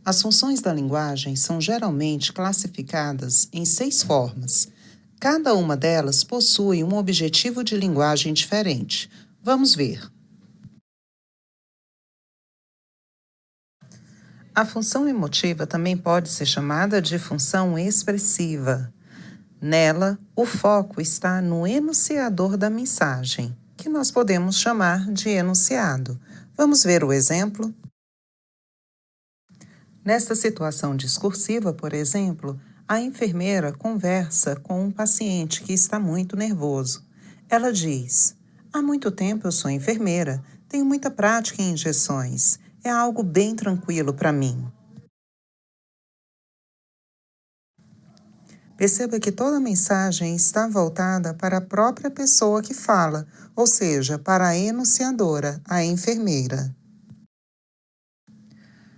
As funções da linguagem são geralmente classificadas em 6 formas. Cada uma delas possui um objetivo de linguagem diferente. Vamos ver. A função emotiva também pode ser chamada de função expressiva. Nela, o foco está no enunciador da mensagem, que nós podemos chamar de enunciado. Vamos ver o exemplo? Nesta situação discursiva, por exemplo, a enfermeira conversa com um paciente que está muito nervoso. Ela diz: "Há muito tempo eu sou enfermeira, tenho muita prática em injeções. É algo bem tranquilo para mim." Perceba que toda a mensagem está voltada para a própria pessoa que fala, ou seja, para a enunciadora, a enfermeira.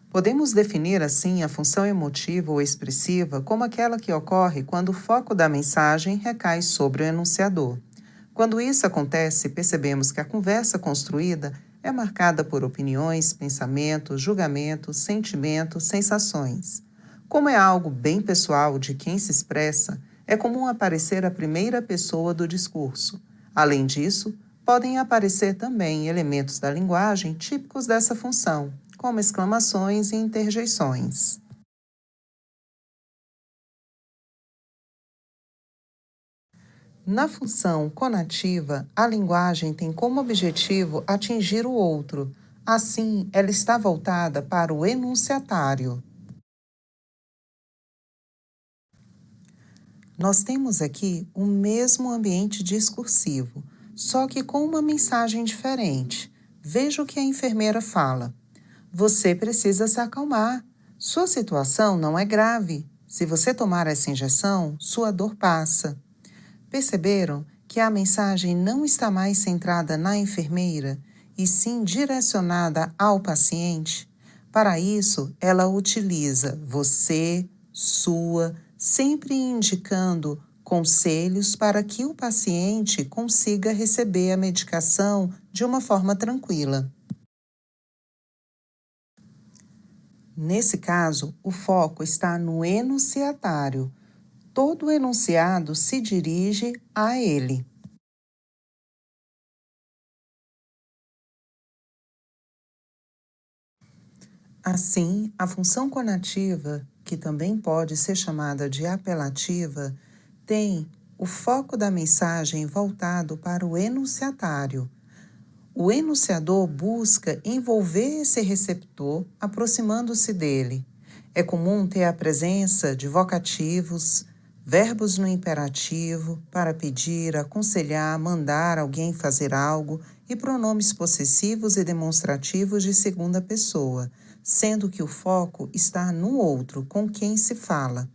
Podemos definir assim a função emotiva ou expressiva como aquela que ocorre quando o foco da mensagem recai sobre o enunciador. Quando isso acontece, percebemos que a conversa construída é marcada por opiniões, pensamentos, julgamentos, sentimentos, sensações. Como é algo bem pessoal de quem se expressa, é comum aparecer a primeira pessoa do discurso. Além disso, podem aparecer também elementos da linguagem típicos dessa função, como exclamações e interjeições. Na função conativa, a linguagem tem como objetivo atingir o outro. Assim, ela está voltada para o enunciatário. Nós temos aqui o mesmo ambiente discursivo, só que com uma mensagem diferente. Veja o que a enfermeira fala. Você precisa se acalmar. Sua situação não é grave. Se você tomar essa injeção, sua dor passa. Perceberam que a mensagem não está mais centrada na enfermeira, e sim direcionada ao paciente? Para isso, ela utiliza você, sua, sempre indicando conselhos para que o paciente consiga receber a medicação de uma forma tranquila. Nesse caso, o foco está no enunciatário. Todo enunciado se dirige a ele. Assim, a função conativa, que também pode ser chamada de apelativa, tem o foco da mensagem voltado para o enunciatário. O enunciador busca envolver esse receptor, aproximando-se dele. É comum ter a presença de vocativos, verbos no imperativo, para pedir, aconselhar, mandar alguém fazer algo, e pronomes possessivos e demonstrativos de segunda pessoa, sendo que o foco está no outro, com quem se fala.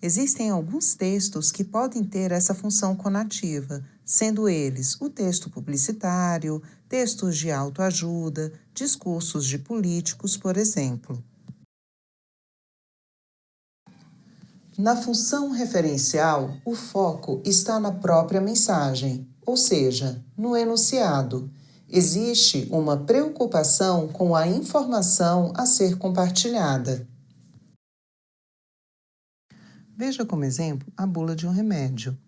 Existem alguns textos que podem ter essa função conativa, sendo eles o texto publicitário, textos de autoajuda, discursos de políticos, por exemplo. Na função referencial, o foco está na própria mensagem, ou seja, no enunciado. Existe uma preocupação com a informação a ser compartilhada. Veja como exemplo a bula de um remédio.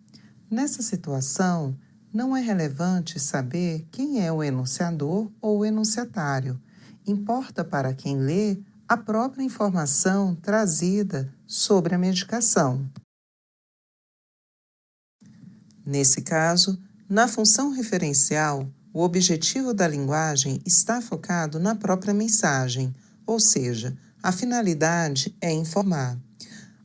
Nessa situação, não é relevante saber quem é o enunciador ou o enunciatário. Importa para quem lê a própria informação trazida sobre a medicação. Nesse caso, na função referencial, o objetivo da linguagem está focado na própria mensagem, ou seja, a finalidade é informar.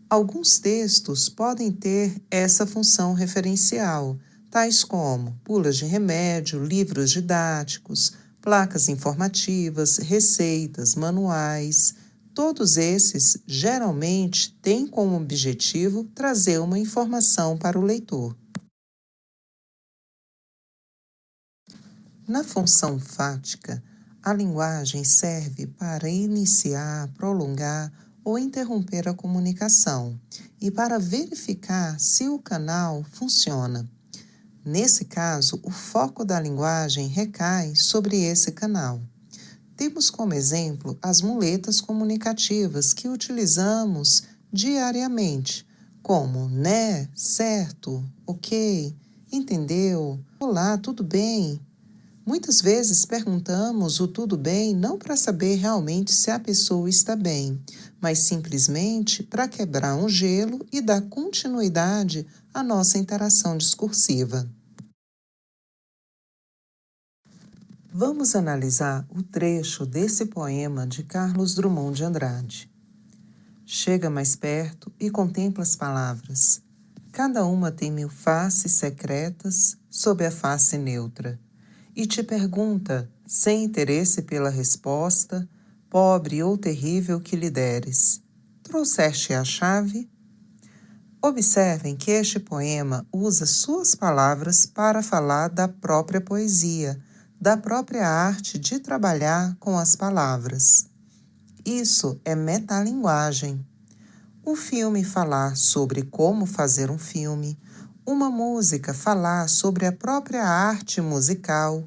Alguns textos podem ter essa função referencial, tais como bulas de remédio, livros didáticos, placas informativas, receitas, manuais. Todos esses, geralmente, têm como objetivo trazer uma informação para o leitor. Na função fática, a linguagem serve para iniciar, prolongar ou interromper a comunicação e para verificar se o canal funciona. Nesse caso, o foco da linguagem recai sobre esse canal. Temos como exemplo as muletas comunicativas que utilizamos diariamente, como né, certo, ok, entendeu, olá, tudo bem. Muitas vezes perguntamos o tudo bem não para saber realmente se a pessoa está bem, mas simplesmente para quebrar um gelo e dar continuidade à nossa interação discursiva. Vamos analisar o trecho desse poema de Carlos Drummond de Andrade. Chega mais perto e contempla as palavras. Cada uma tem 1000 faces secretas sob a face neutra. E te pergunta, sem interesse pela resposta, pobre ou terrível que lhe deres: trouxeste a chave? Observem que este poema usa suas palavras para falar da própria poesia, da própria arte de trabalhar com as palavras. Isso é metalinguagem. Um filme falar sobre como fazer um filme, uma música falar sobre a própria arte musical.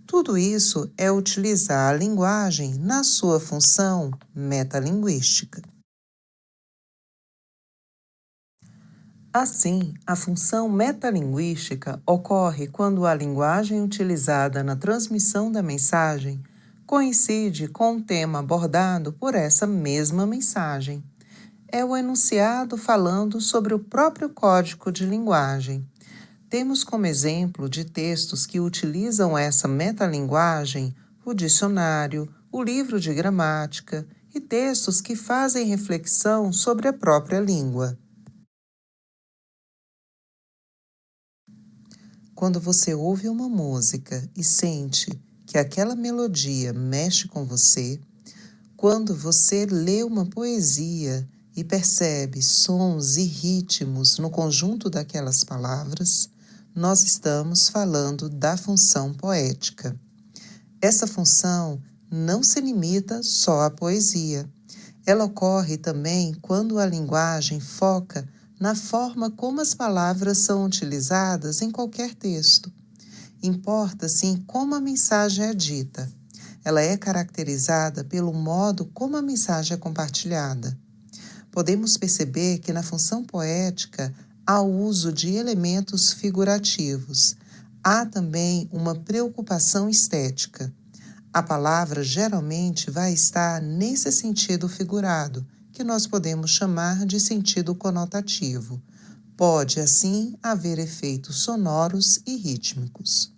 Tudo isso é utilizar a linguagem na sua função metalinguística. Assim, a função metalinguística ocorre quando a linguagem utilizada na transmissão da mensagem coincide com o tema abordado por essa mesma mensagem. É o enunciado falando sobre o próprio código de linguagem. Temos como exemplo de textos que utilizam essa metalinguagem o dicionário, o livro de gramática e textos que fazem reflexão sobre a própria língua. Quando você ouve uma música e sente que aquela melodia mexe com você, quando você lê uma poesia e percebe sons e ritmos no conjunto daquelas palavras, nós estamos falando da função poética. Essa função não se limita só à poesia. Ela ocorre também quando a linguagem foca na forma como as palavras são utilizadas em qualquer texto. Importa, sim, como a mensagem é dita. Ela é caracterizada pelo modo como a mensagem é compartilhada. Podemos perceber que na função poética há o uso de elementos figurativos. Há também uma preocupação estética. A palavra geralmente vai estar nesse sentido figurado, que nós podemos chamar de sentido conotativo. Pode, assim, haver efeitos sonoros e rítmicos.